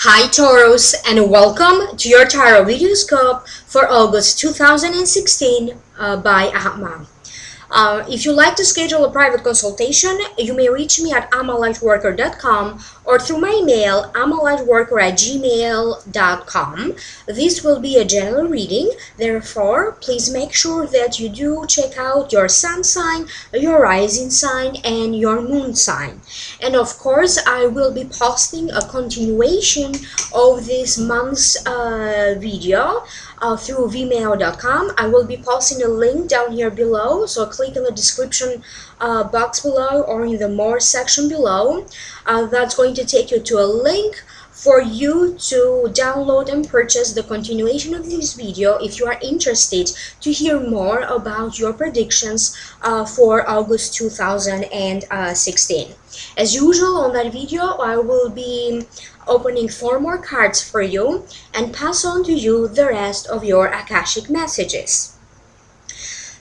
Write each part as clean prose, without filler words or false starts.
Hi Taurus, and welcome to your TarotVideoScope for August 2016 by Ahma. If you'd like to schedule a private consultation, you may reach me at amalightworker.com or through my email amalightworker@gmail.com. This will be a general reading, therefore please make sure that you do check out your sun sign, your rising sign, and your moon sign. And of course, I will be posting a continuation of this month's video through vimeo.com. I will be posting a link down here below, so click in the description box below or in the more section below. That's going to take you to a link for you to download and purchase the continuation of this video if you are interested to hear more about your predictions for August 2016. As usual, on that video I will be opening 4 more cards for you and pass on to you the rest of your Akashic messages.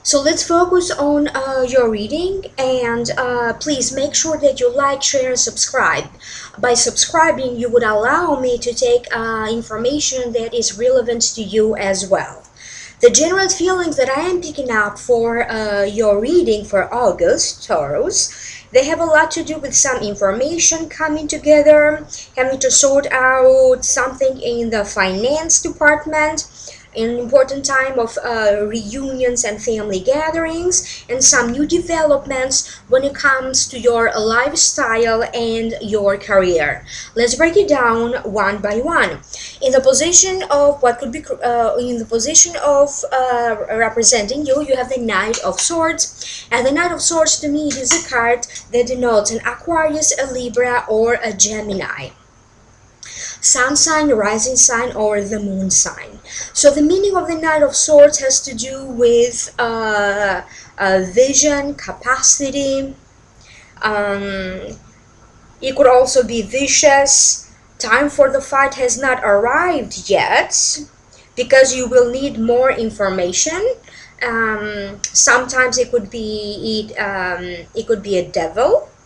So let's focus on your reading, and please make sure that you like, share, and subscribe. By subscribing, you would allow me to take information that is relevant to you as well. The general feelings that I am picking up for your reading for August, Taurus, they have a lot to do with some information coming together, having to sort out something in the finance department, an important time of reunions and family gatherings, and some new developments when it comes to your lifestyle and your career. Let's break it down one by one. In the position of what could be representing you, you have the Knight of Swords, and the Knight of Swords to me is a card that denotes an Aquarius, a Libra, or a Gemini. Sun sign, rising sign, or the moon sign. So the meaning of the Knight of Swords has to do with vision, capacity. It could also be vicious. Time for the fight has not arrived yet because you will need more information. Sometimes it could be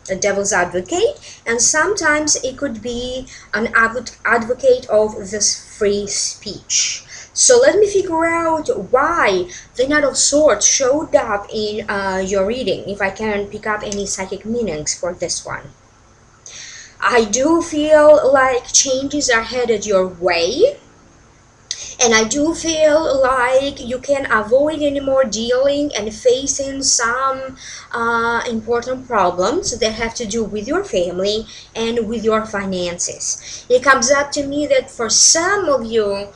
a devil's advocate, and sometimes it could be an advocate of this free speech. So let me figure out why the Knight of Swords showed up in your reading, if I can pick up any psychic meanings for this one. I do feel like changes are headed your way, and I do feel like you can avoid any more dealing and facing some important problems that have to do with your family and with your finances. It comes up to me that for some of you,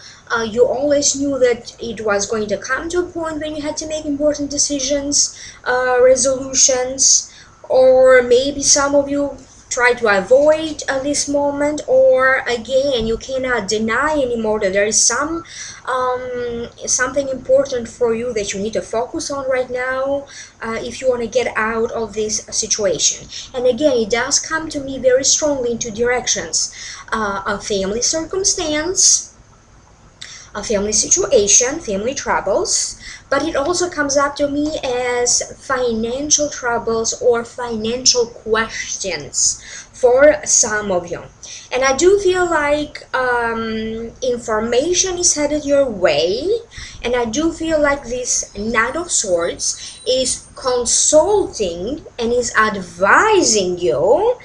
you always knew that it was going to come to a point when you had to make important decisions, resolutions, or maybe some of you try to avoid this moment, or again you cannot deny anymore that there is something important for you that you need to focus on right now if you want to get out of this situation. And again, it does come to me very strongly in 2 directions: a family circumstance, a family situation, family troubles, but it also comes up to me as financial troubles or financial questions for some of you. And I do feel like information is headed your way, and I do feel like this Knight of Swords is consulting and is advising you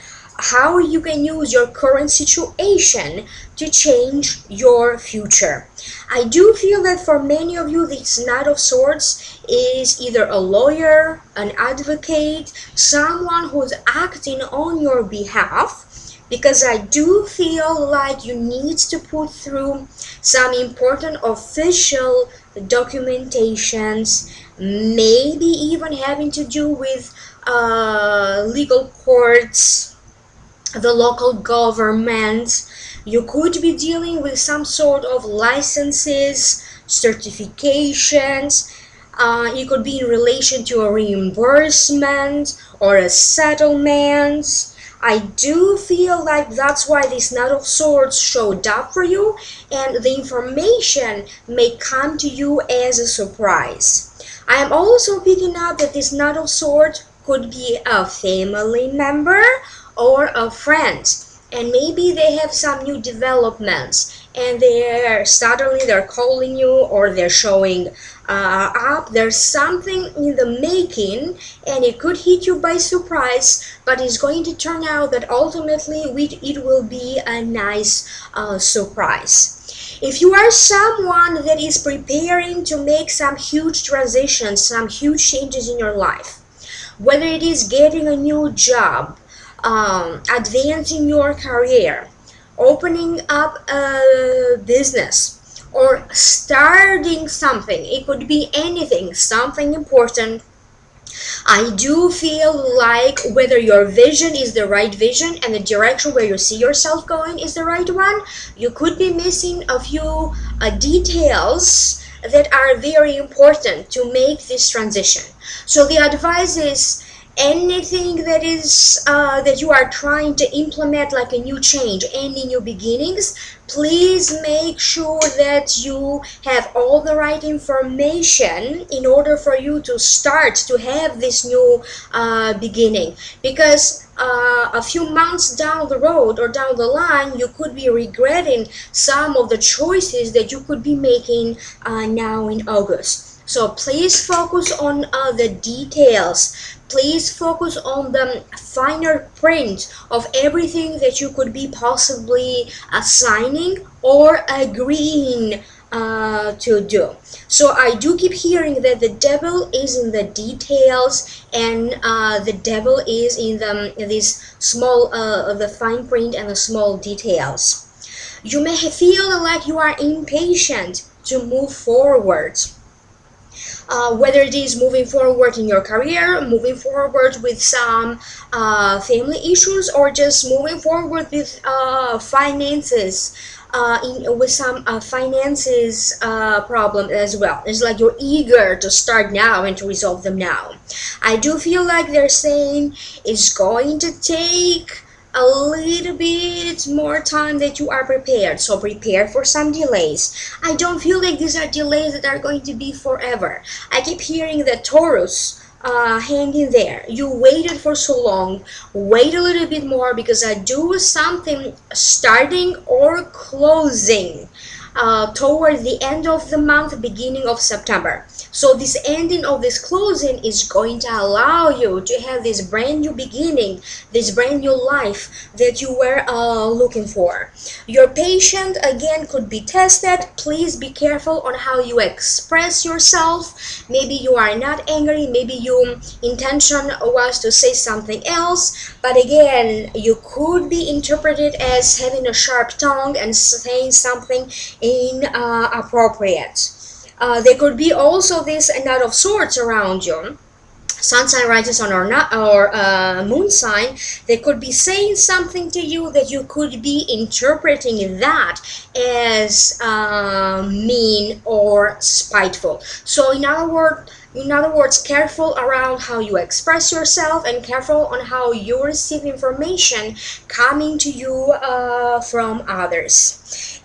how you can use your current situation to change your future. I do feel that for many of you, this Knight of Swords is either a lawyer, an advocate, someone who's acting on your behalf, because I do feel like you need to put through some important official documentations, maybe even having to do with legal courts, the local government. You could be dealing with some sort of licenses, certifications. It could be in relation to a reimbursement or a settlement. I do feel like that's why this Knight of Swords showed up for you, and the information may come to you as a surprise. I am also picking up that this Knight of Swords could be a family member or a friend. and maybe they have some new developments, and they're calling you, or they're showing up. There's something in the making, and it could hit you by surprise, but it's going to turn out that ultimately it will be a nice surprise. If you are someone that is preparing to make some huge transitions, some huge changes in your life, whether it is getting a new job, advancing your career, opening up a business, or starting something, it could be anything, something important, I do feel like whether your vision is the right vision and the direction where you see yourself going is the right one, you could be missing a few details that are very important to make this transition. So the advice is, anything that is that you are trying to implement, like a new change, any new beginnings, please make sure that you have all the right information in order for you to start to have this new beginning, because a few months down the road or down the line, you could be regretting some of the choices that you could be making now in August. So please focus on the details. Please focus on the finer print of everything that you could be possibly assigning or agreeing to do. So I do keep hearing that the devil is in the details, and the devil is in this small, the fine print and the small details. You may feel like you are impatient to move forward. Whether it is moving forward in your career, moving forward with some family issues, or just moving forward with finances, with some finances problem as well. It's like you're eager to start now and to resolve them now. I do feel like they're saying it's going to take a little bit more time that you are prepared, so prepare for some delays. I don't feel like these are delays that are going to be forever. I keep hearing that Taurus, hang in there, you waited for so long, wait a little bit more, because I do something starting or closing toward the end of the month, beginning of September. So this ending of this closing is going to allow you to have this brand new beginning, this brand new life that you were looking for. Your patience again could be tested. Please be careful on how you express yourself. Maybe you are not angry, maybe your intention was to say something else, but again, you could be interpreted as having a sharp tongue and saying something inappropriate. There could be also this Knight of Swords around you. Sun sign, rising or moon sign, they could be saying something to you that you could be interpreting that as mean or spiteful. So in other words, careful around how you express yourself, and careful on how you receive information coming to you from others.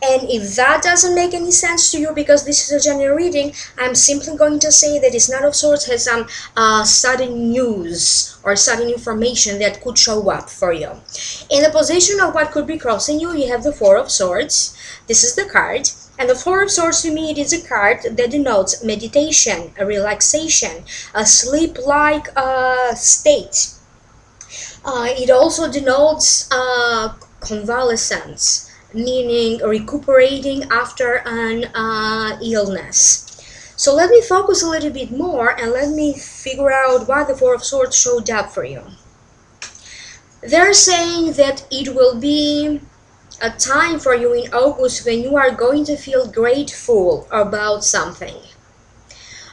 And if that doesn't make any sense to you, because this is a general reading, I'm simply going to say that this Knight of Swords has some sudden news or sudden information that could show up for you. In the position of what could be crossing you, you have the Four of Swords. This is the card. And the Four of Swords, to me, it is a card that denotes meditation, a relaxation, a sleep-like state. It also denotes convalescence, meaning recuperating after an illness. So let me focus a little bit more, and let me figure out why the Four of Swords showed up for you. They're saying that it will be a time for you in August when you are going to feel grateful about something.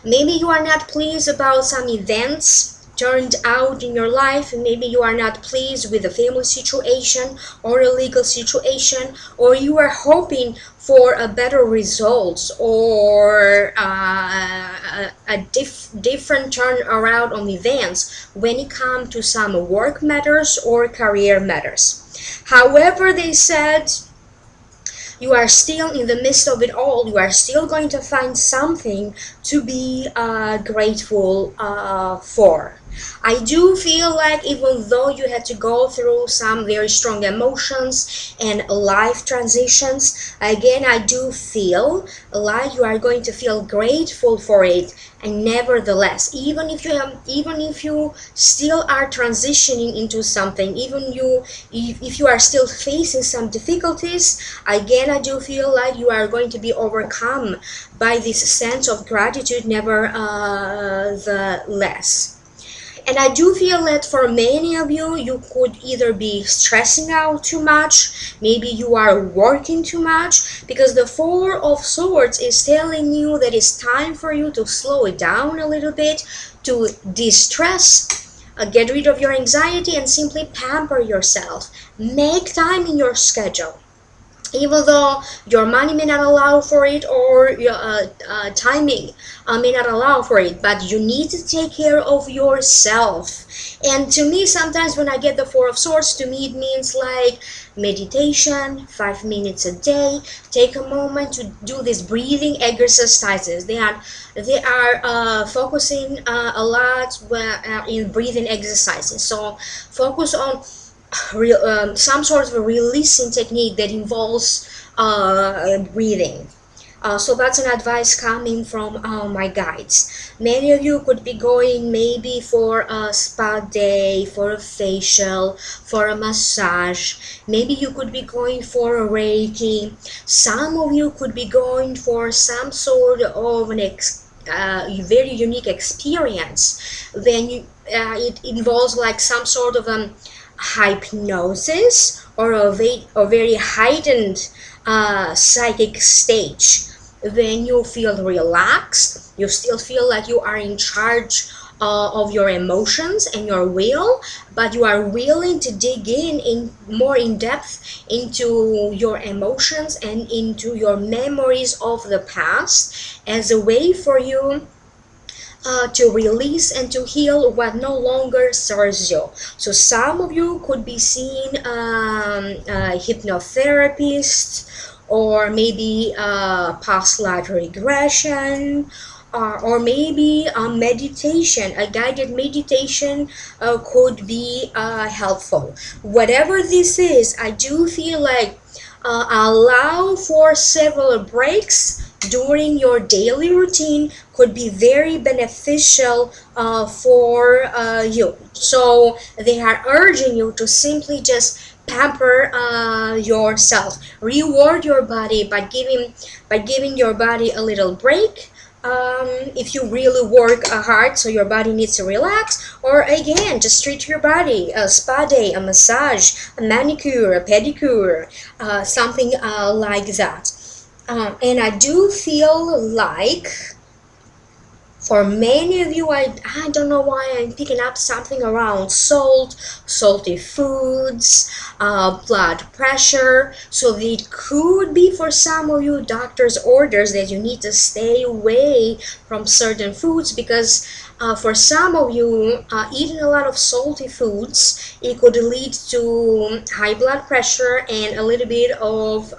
Maybe you are not pleased about some events turned out in your life. Maybe you are not pleased with a family situation or a legal situation, or you are hoping for a better results or a different turn around on events when it comes to some work matters or career matters. However, they said you are still in the midst of it all. You are still going to find something to be grateful for. I do feel like even though you had to go through some very strong emotions and life transitions, again, I do feel like you are going to feel grateful for it. And nevertheless, even if you still are transitioning into something, if you are still facing some difficulties, again, I do feel like you are going to be overcome by this sense of gratitude, never the less. And I do feel that for many of you, you could either be stressing out too much, maybe you are working too much, because the Four of Swords is telling you that it's time for you to slow it down a little bit, to de-stress, get rid of your anxiety, and simply pamper yourself. Make time in your schedule. Even though your money may not allow for it, or your timing may not allow for it, but you need to take care of yourself. And to me, sometimes when I get the Four of Swords, to me it means like meditation, 5 minutes a day. Take a moment to do these breathing exercises. They are focusing a lot in breathing exercises. So focus on some sort of a releasing technique that involves breathing. So that's an advice coming from my guides. Many of you could be going maybe for a spa day, for a facial, for a massage. Maybe you could be going for a Reiki. Some of you could be going for some sort of an very unique experience. Then it involves like some sort of hypnosis or a very heightened psychic stage. Then you feel relaxed, you still feel like you are in charge of your emotions and your will, but you are willing to dig in more in depth into your emotions and into your memories of the past, as a way for you to release and to heal what no longer serves you. So some of you could be seeing a hypnotherapist, or maybe past life regression, or maybe a meditation, a guided meditation could be helpful. Whatever this is, I do feel like allow for several breaks during your daily routine could be very beneficial for you. So they are urging you to simply just pamper yourself, reward your body by giving your body a little break. If you really work hard, so your body needs to relax, or again, just treat your body, a spa day, a massage, a manicure, a pedicure, something like that. And I do feel like for many of you, I don't know why I'm picking up something around salty foods, blood pressure. So it could be for some of you doctor's orders that you need to stay away from certain foods, because for some of you, eating a lot of salty foods, it could lead to high blood pressure and a little bit of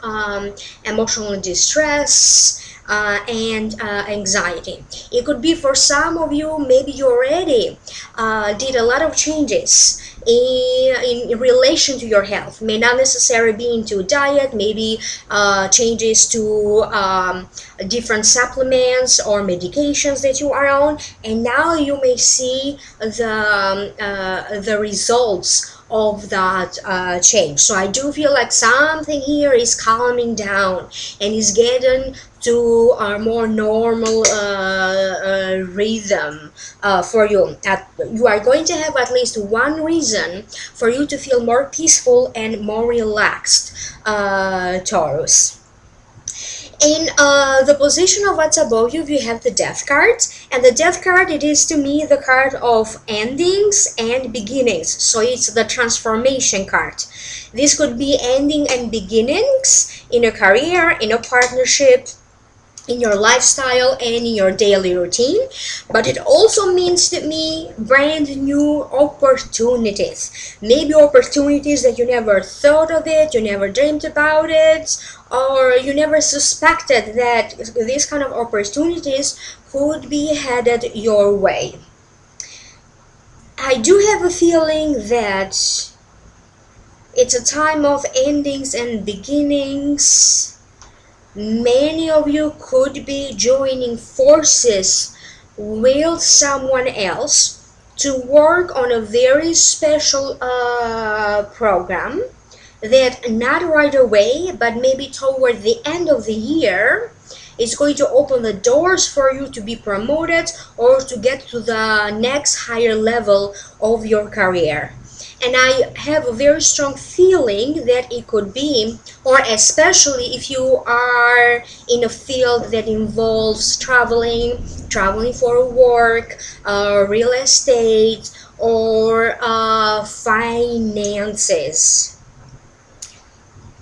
emotional distress, and anxiety. It could be for some of you, maybe you already did a lot of changes in relation to your health. May not necessarily be into diet, maybe changes to different supplements or medications that you are on, and now you may see the results of that change. So I do feel like something here is calming down and is getting to a more normal rhythm for you. You are going to have at least one reason for you to feel more peaceful and more relaxed, Taurus. In the position of what's above you, we have the Death card, and the Death card, it is to me the card of endings and beginnings. So it's the transformation card. This could be ending and beginnings in a career, in a partnership, in your lifestyle, and in your daily routine. But it also means to me brand new opportunities. Maybe opportunities that you never thought of it, you never dreamed about it, or you never suspected that these kind of opportunities could be headed your way. I do have a feeling that it's a time of endings and beginnings. Many of you could be joining forces with someone else to work on a very special program that not right away, but maybe toward the end of the year, is going to open the doors for you to be promoted or to get to the next higher level of your career. And I have a very strong feeling that it could be, or especially if you are in a field that involves traveling for work, real estate, or finances.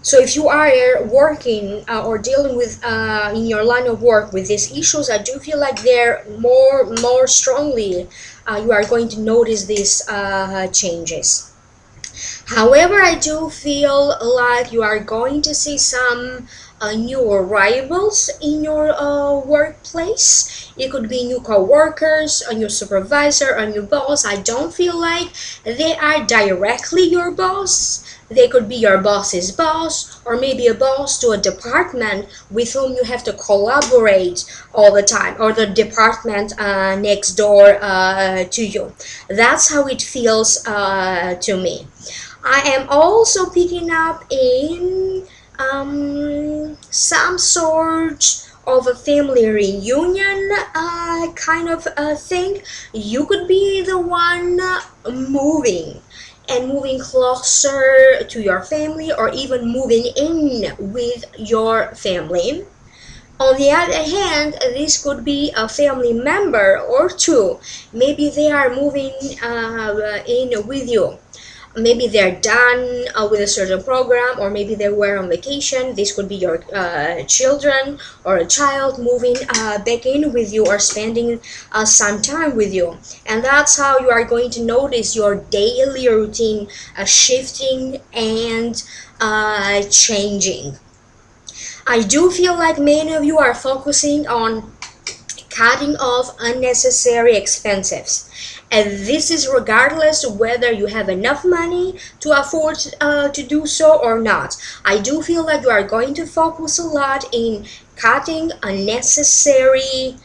So if you are working or dealing with in your line of work with these issues, I do feel like they're more strongly you are going to notice these changes. However, I do feel like you are going to see some new arrivals in your workplace. It could be new co-workers, a new supervisor, a new boss. I don't feel like they are directly your boss. They could be your boss's boss, or maybe a boss to a department with whom you have to collaborate all the time, or the department next door to you. That's how it feels to me. I am also picking up in some sort of a family reunion kind of thing. You could be the one moving closer to your family, or even moving in with your family. On the other hand, this could be a family member or two. Maybe they are moving in with you. Maybe they're done with a certain program, or maybe they were on vacation. This could be your children or a child moving back in with you, or spending some time with you. And that's how you are going to notice your daily routine shifting and changing. I do feel like many of you are focusing on cutting off unnecessary expenses. And this is regardless of whether you have enough money to afford to do so or not. I do feel like you are going to focus a lot in cutting unnecessary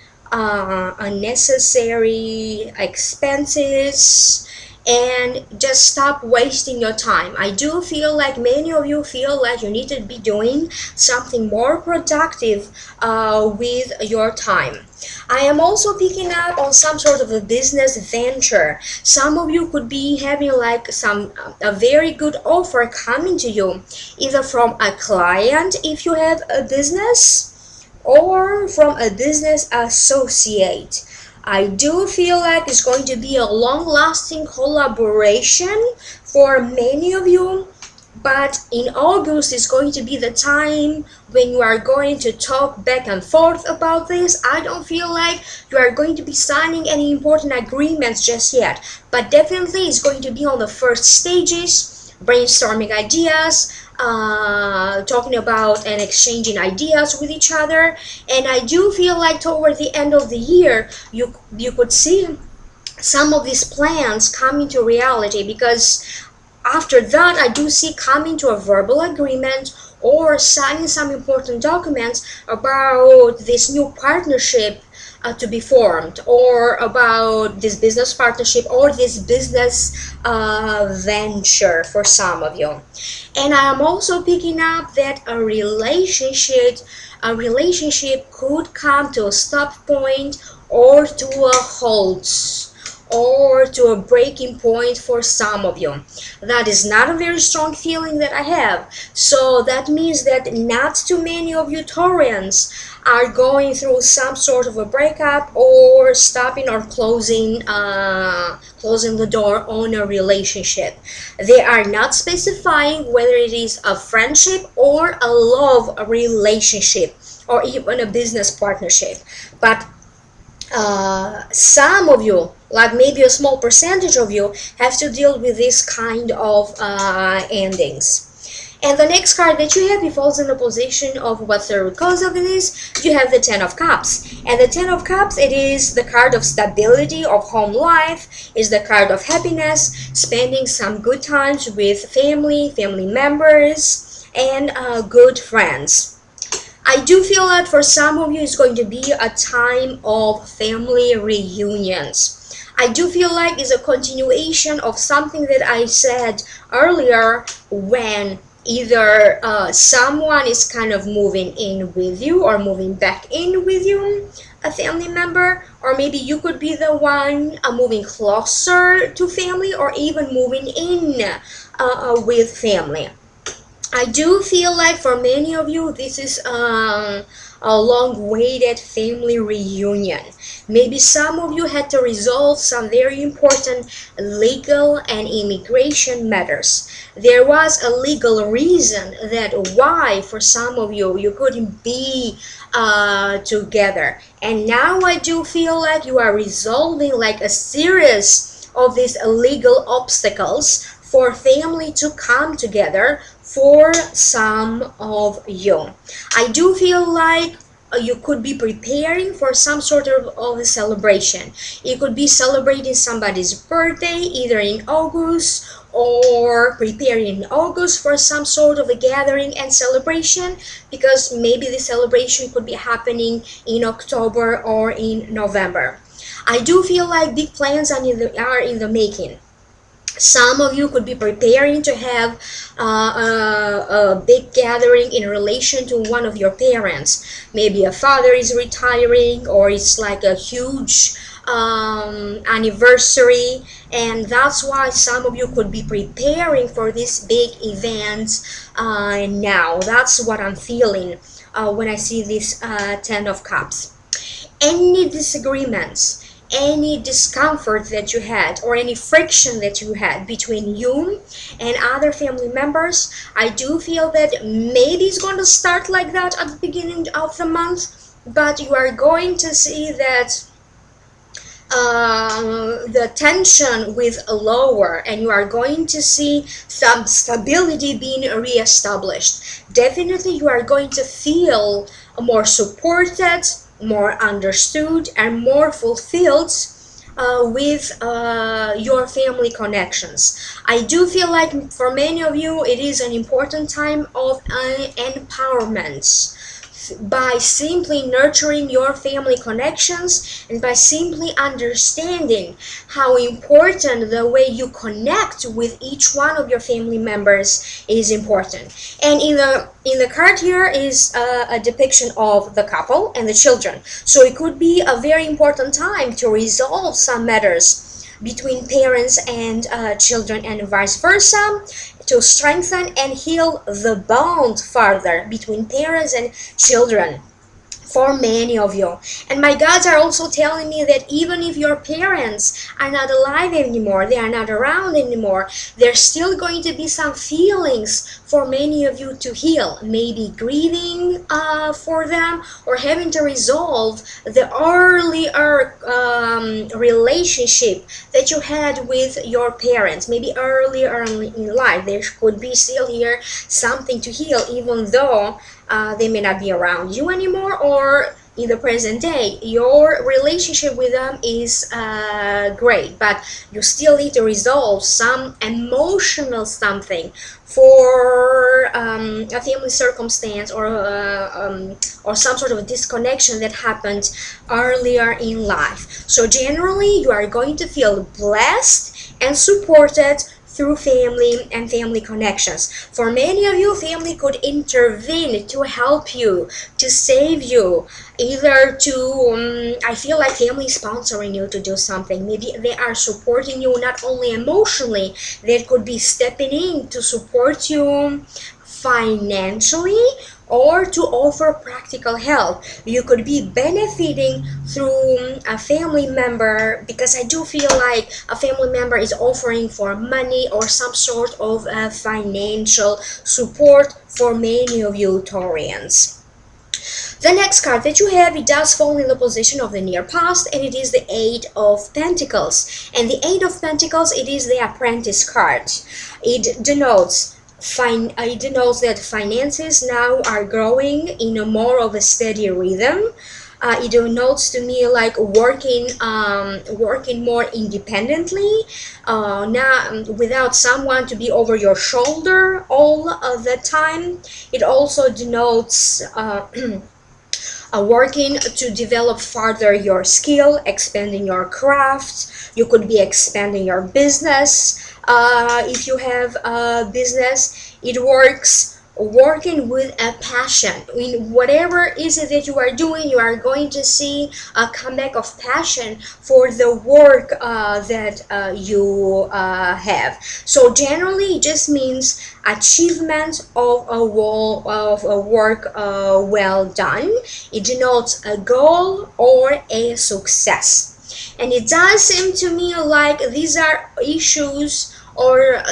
expenses, and just stop wasting your time. I do feel like many of you feel like you need to be doing something more productive with your time. I am also picking up on some sort of a business venture. Some of you could be having like a very good offer coming to you, either from a client if you have a business, or from a business associate. I do feel like it's going to be a long-lasting collaboration for many of you, but in August is going to be the time when you are going to talk back and forth about this. I don't feel like you are going to be signing any important agreements just yet, but definitely it's going to be on the first stages, brainstorming ideas, talking about and exchanging ideas with each other. And I do feel like toward the end of the year you could see some of these plans come into reality, because after that I do see coming to a verbal agreement or signing some important documents about this new partnership to be formed, or about this business partnership or this business venture for some of you. And I am also picking up that a relationship could come to a stop point, or to a halt, or to a breaking point for some of you. That is not a very strong feeling that I have. So that means that not too many of you Taurians are going through some sort of a breakup, or stopping or closing the door on a relationship. They are not specifying whether it is a friendship or a love relationship, or even a business partnership. But some of you, like maybe a small percentage of you, have to deal with this kind of endings. And the next card that you have, it falls in the position of what's the cause of this. You have the Ten of Cups. And the Ten of Cups, it is the card of stability, of home life, is the card of happiness, spending some good times with family members, and good friends. I do feel that for some of you, it's going to be a time of family reunions. I do feel like it's a continuation of something that I said earlier, when either someone is kind of moving in with you or moving back in with you, a family member, or maybe you could be the one moving closer to family, or even moving in with family. I do feel like for many of you, this is a long-awaited family reunion. Maybe some of you had to resolve some very important legal and immigration matters. There was a legal reason that why for some of you, you couldn't be together. And now I do feel like you are resolving like a series of these legal obstacles for family to come together for some of you. I do feel like you could be preparing for some sort of a celebration. You could be celebrating somebody's birthday either in August, or preparing in August for some sort of a gathering and celebration, because maybe the celebration could be happening in October or in November. I do feel like big plans are in the making. Some of you could be preparing to have a big gathering in relation to one of your parents. Maybe a father is retiring, or it's like a huge anniversary, and that's why some of you could be preparing for these big events now. That's what I'm feeling when I see this Ten of Cups. Any disagreements, any discomfort that you had, or any friction that you had between you and other family members, I do feel that maybe it's going to start like that at the beginning of the month, but you are going to see that the tension will lower, and you are going to see some stability being reestablished. Definitely you are going to feel more supported, more understood, and more fulfilled with your family connections. I do feel like for many of you, it is an important time of empowerment, by simply nurturing your family connections, and by simply understanding how important the way you connect with each one of your family members is important. And in the card here is a depiction of the couple and the children. So it could be a very important time to resolve some matters between parents and children, and vice versa, to strengthen and heal the bond further between parents and children for many of you. And my gods are also telling me that even if your parents are not alive anymore, they are not around anymore, there's still going to be some feelings for many of you to heal. Maybe grieving for them, or having to resolve the earlier relationship that you had with your parents. Maybe earlier in life, there could be still here something to heal, even though they may not be around you anymore, or in the present day your relationship with them is great, but you still need to resolve some emotional something for a family circumstance, or some sort of a disconnection that happened earlier in life. So generally you are going to feel blessed and supported through family and family connections. For many of you, family could intervene to help you, to save you, either to, I feel like family is sponsoring you to do something. Maybe they are supporting you not only emotionally, they could be stepping in to support you financially, or to offer practical help. You could be benefiting through a family member, because I do feel like a family member is offering for money or some sort of financial support for many of you Taurians. The next card that you have, it does fall in the position of the near past, and it is the Eight of Pentacles. And the Eight of Pentacles, it is the Apprentice card. It denotes It denotes that finances now are growing in a more of a steady rhythm. It denotes to me like working more independently, now without someone to be over your shoulder all of the time. It also denotes working to develop further your skill, expanding your craft. You could be expanding your business. If you have a business, it works working with a passion in whatever is it that you are doing. You are going to see a comeback of passion for the work that you have. So generally it just means achievement of a wall of a work well done. It denotes a goal or a success. And it does seem to me like these are issues or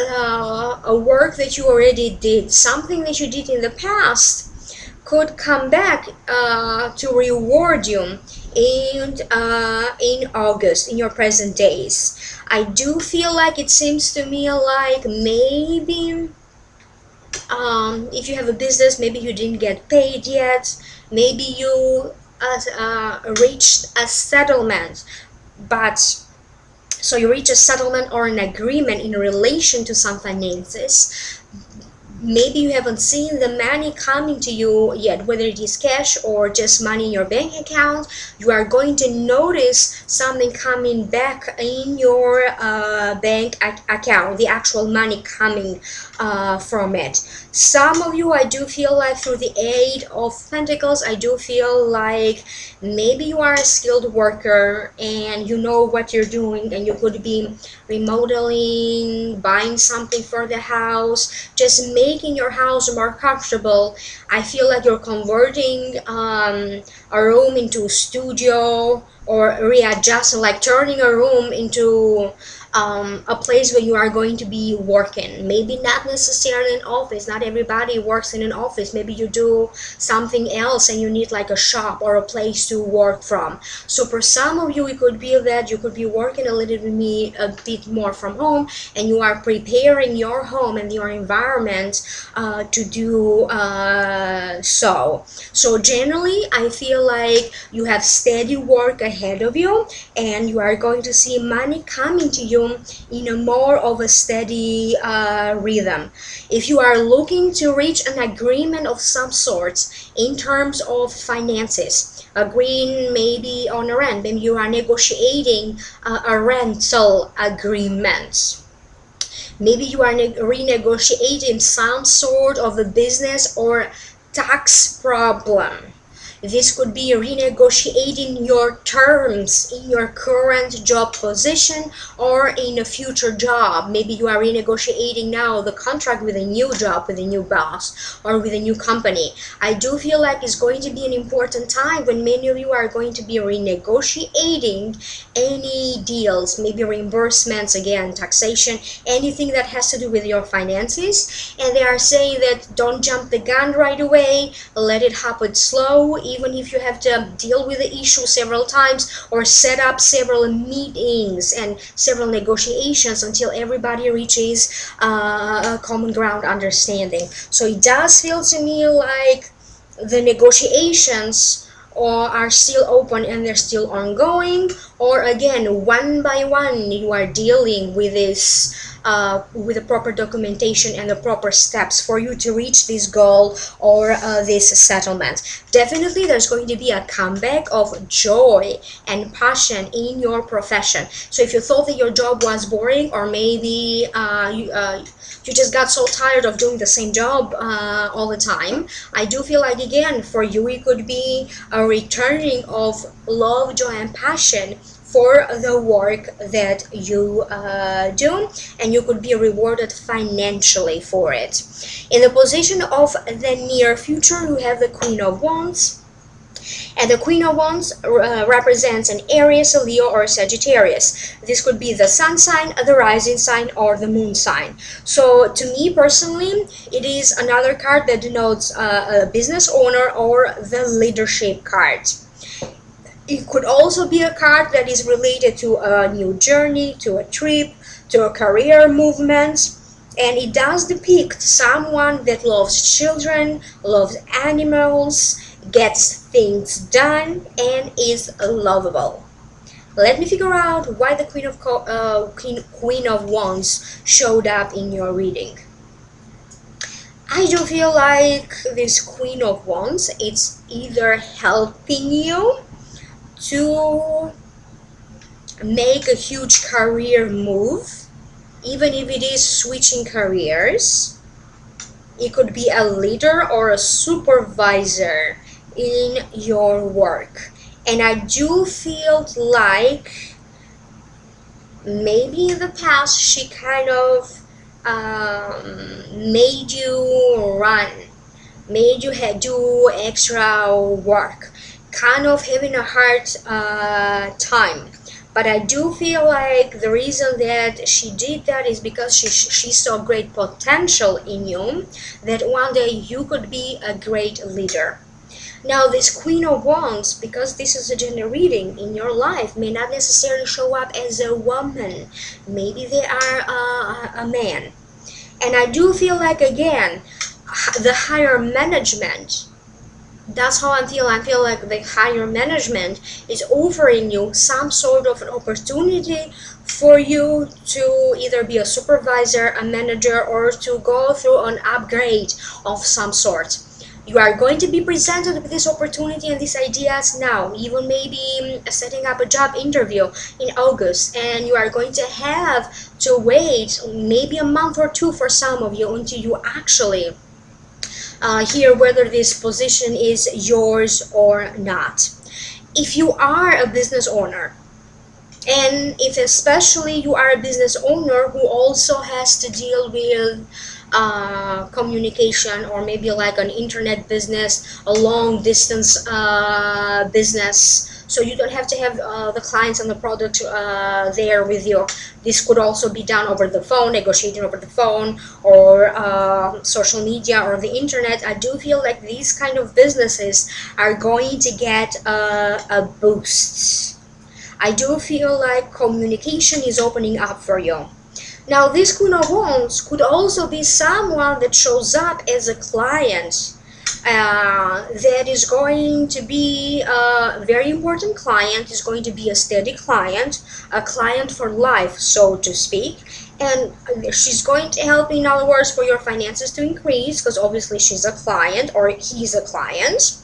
a work that you already did, something that you did in the past could come back to reward you in August, in your present days. I do feel like it seems to me like maybe if you have a business, maybe you didn't get paid yet, maybe you reached a settlement, but so you reach a settlement or an agreement in relation to some finances. Maybe you haven't seen the money coming to you yet, whether it is cash or just money in your bank account. You are going to notice something coming back in your bank account, the actual money coming from it. Some of you, I do feel like through the Eight of Pentacles, I do feel like maybe you are a skilled worker and you know what you're doing, and you could be remodeling, buying something for the house, just making your house more comfortable. I feel like you're converting a room into a studio, or readjusting, like turning a room into a place where you are going to be working. Maybe not necessarily an office. Not everybody works in an office. Maybe you do something else and you need like a shop or a place to work from. So for some of you, it could be that you could be working a bit more from home, and you are preparing your home and your environment to do so. So generally, I feel like you have steady work ahead of you, and you are going to see money coming to you in a more of a steady rhythm. If you are looking to reach an agreement of some sort in terms of finances, agreeing maybe on a rent, maybe you are negotiating a rental agreement. Maybe you are renegotiating some sort of a business or tax problem. This could be renegotiating your terms in your current job position or in a future job. Maybe you are renegotiating now the contract with a new job, with a new boss, or with a new company. I do feel like it's going to be an important time when many of you are going to be renegotiating any deals, maybe reimbursements, again, taxation, anything that has to do with your finances. And they are saying that don't jump the gun right away, let it happen slow, even if you have to deal with the issue several times or set up several meetings and several negotiations until everybody reaches a common ground understanding. So it does feel to me like the negotiations are still open and they're still ongoing, or again, one by one you are dealing with this with the proper documentation and the proper steps for you to reach this goal or this settlement. Definitely there's going to be a comeback of joy and passion in your profession. So if you thought that your job was boring, or maybe you just got so tired of doing the same job all the time, I do feel like again for you it could be a returning of love, joy and passion for the work that you do, and you could be rewarded financially for it. In the position of the near future, you have the Queen of Wands. And the Queen of Wands represents an Aries, a Leo, or a Sagittarius. This could be the sun sign, the rising sign, or the moon sign. So to me personally, it is another card that denotes a business owner or the leadership card. It could also be a card that is related to a new journey, to a trip, to a career movement. And it does depict someone that loves children, loves animals, gets things done, and is lovable. Let me figure out why the Queen of Wands showed up in your reading. I do feel like this Queen of Wands, it's either helping you to make a huge career move, even if it is switching careers. It could be a leader or a supervisor in your work. And I do feel like maybe in the past she kind of made you run, made you do extra work, kind of having a hard time. But I do feel like the reason that she did that is because she saw great potential in you, that one day you could be a great leader. Now, this Queen of Wands, because this is a gender reading in your life, may not necessarily show up as a woman. Maybe they are a man. And I do feel like, again, the higher management, that's how I feel. I feel like the higher management is offering you some sort of an opportunity for you to either be a supervisor, a manager, or to go through an upgrade of some sort. You are going to be presented with this opportunity and these ideas now, even maybe setting up a job interview in August, and you are going to have to wait maybe a month or two for some of you until you actually hear whether this position is yours or not. If you are a business owner, and if especially you are a business owner who also has to deal with communication, or maybe like an internet business, a long distance business, so you don't have to have the clients and the product there with you. This could also be done over the phone, negotiating over the phone, or social media or the internet. I do feel like these kind of businesses are going to get a boost. I do feel like communication is opening up for you. Now, this Queen of Wands could also be someone that shows up as a client that is going to be a very important client, is going to be a steady client, a client for life, so to speak. And she's going to help, in other words, for your finances to increase, because obviously she's a client or he's a client.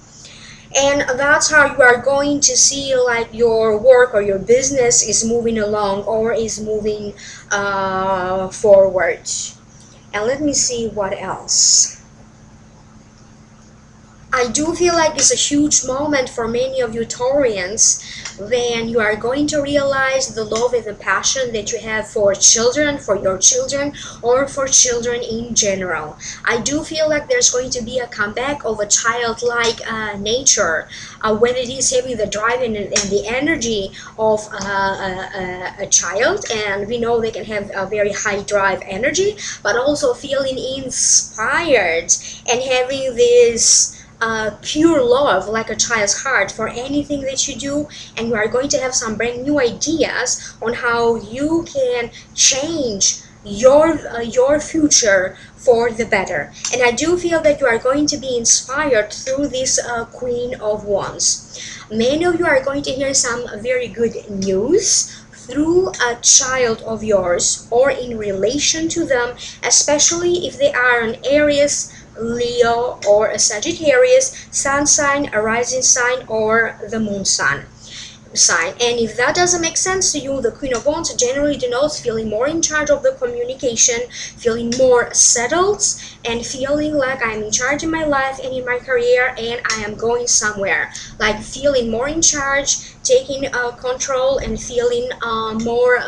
And that's how you are going to see like your work or your business is moving along or is moving forward. And let me see what else. I do feel like it's a huge moment for many of you Taurians when you are going to realize the love and the passion that you have for children, for your children, or for children in general. I do feel like there's going to be a comeback of a childlike nature, when it is having the drive and the energy of a child. And we know they can have a very high drive energy, but also feeling inspired and having this pure love, like a child's heart, for anything that you do. And you are going to have some brand new ideas on how you can change your future for the better. And I do feel that you are going to be inspired through this Queen of Wands. Many of you are going to hear some very good news through a child of yours or in relation to them, especially if they are an Aries, Leo, or a Sagittarius, sun sign, a rising sign, or the moon sign. And if that doesn't make sense to you, the Queen of Wands generally denotes feeling more in charge of the communication, feeling more settled, and feeling like I'm in charge in my life and in my career, and I am going somewhere. Like feeling more in charge, taking control, and feeling more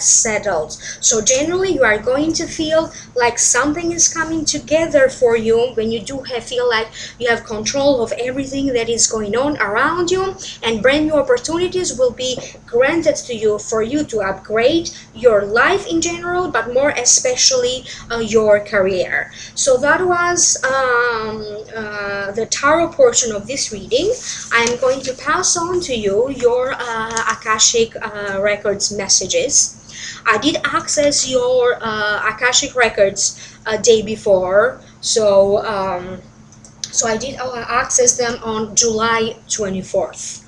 settled. So generally you are going to feel like something is coming together for you when you do feel like you have control of everything that is going on around you, and brand new opportunities will be granted to you for you to upgrade your life in general, but more especially your career. So that was the tarot portion of this reading. I'm going to pass on to you your Akashic Records messages. I did access your Akashic Records a day before, so I did access them on July 24th.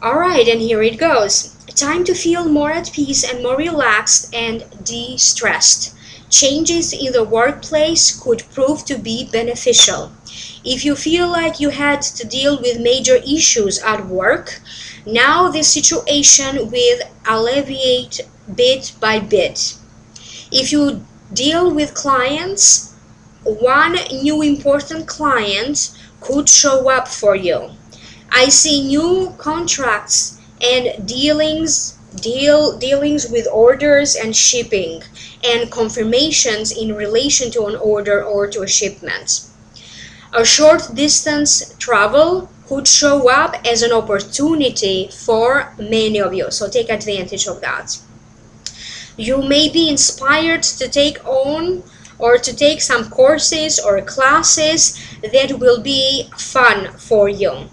Alright, and here it goes. Time to feel more at peace and more relaxed and de-stressed. Changes in the workplace could prove to be beneficial. If you feel like you had to deal with major issues at work, now the situation will alleviate bit by bit. If you deal with clients, one new important client could show up for you. I see new contracts and dealings with orders and shipping and confirmations in relation to an order or to a shipment. A short distance travel could show up as an opportunity for many of you, so take advantage of that. You may be inspired to take on or to take some courses or classes that will be fun for you.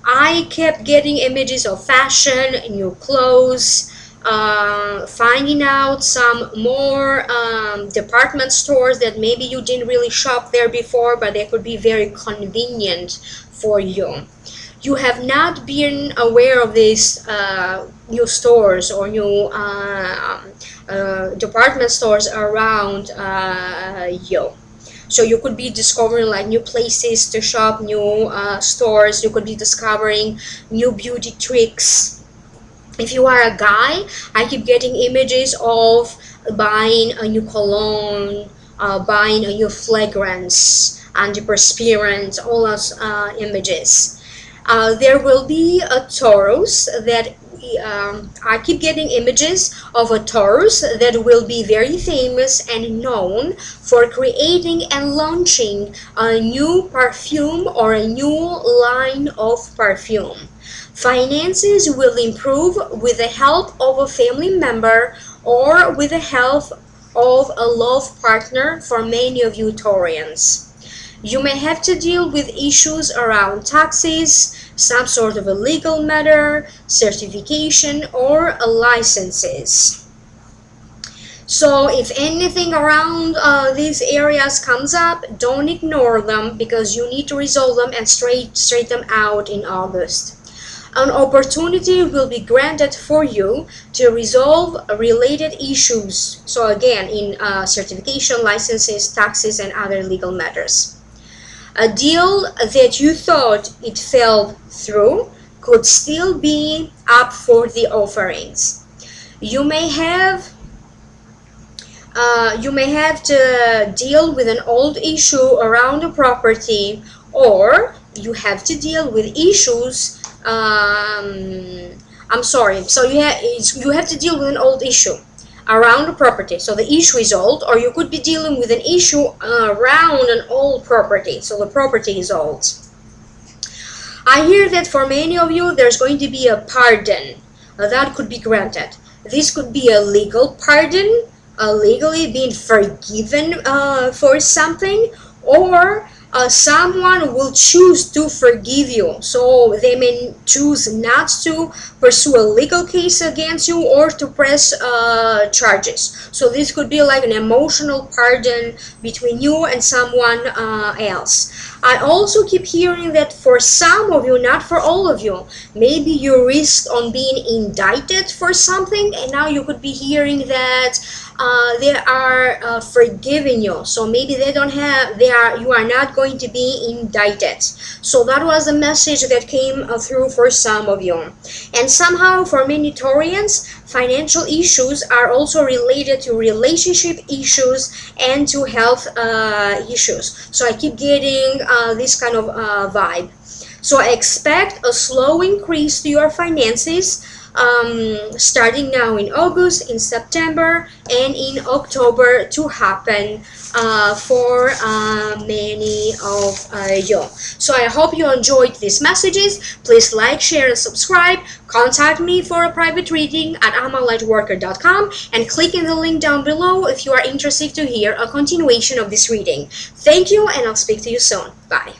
I kept getting images of fashion, new clothes, finding out some more department stores that maybe you didn't really shop there before, but they could be very convenient for you. You have not been aware of these new stores or new department stores around you. So you could be discovering like new places to shop, new stores. You could be discovering new beauty tricks. If you are a guy, I keep getting images of buying a new cologne, buying a new fragrance, antiperspirant, all those images. There will be a Taurus that I keep getting images of a Taurus that will be very famous and known for creating and launching a new perfume or a new line of perfume. Finances will improve with the help of a family member or with the help of a love partner for many of you Taurians. You may have to deal with issues around taxes, some sort of a legal matter, certification, or licenses. So if anything around these areas comes up, don't ignore them because you need to resolve them and straighten them out in August. An opportunity will be granted for you to resolve related issues. So again, in certification, licenses, taxes, and other legal matters. A deal that you thought it fell through could still be up for the offerings. You may have to deal with an old issue around a property, or you have to deal with issues. So you have to deal with an old issue around a property, so the issue is old, or you could be dealing with an issue around an old property, so the property is old. I hear that for many of you there's going to be a pardon that could be granted. This could be a legal pardon, legally being forgiven for something, or someone will choose to forgive you. So they may choose not to pursue a legal case against you or to press charges. So this could be like an emotional pardon between you and someone else. I also keep hearing that for some of you, not for all of you, maybe you risked on being indicted for something, and now you could be hearing that they are forgiving you. So maybe you are not going to be indicted. So that was the message that came through for some of you. And somehow for many Taurians, financial issues are also related to relationship issues and to health issues. So I keep getting this kind of vibe. So I expect a slow increase to your finances starting now in August, in September, and in October to happen for many of you. So I hope you enjoyed these messages. Please like, share, and subscribe. Contact me for a private reading at amalightworker.com and click in the link down below if you are interested to hear a continuation of this reading. Thank you, and I'll speak to you soon. Bye.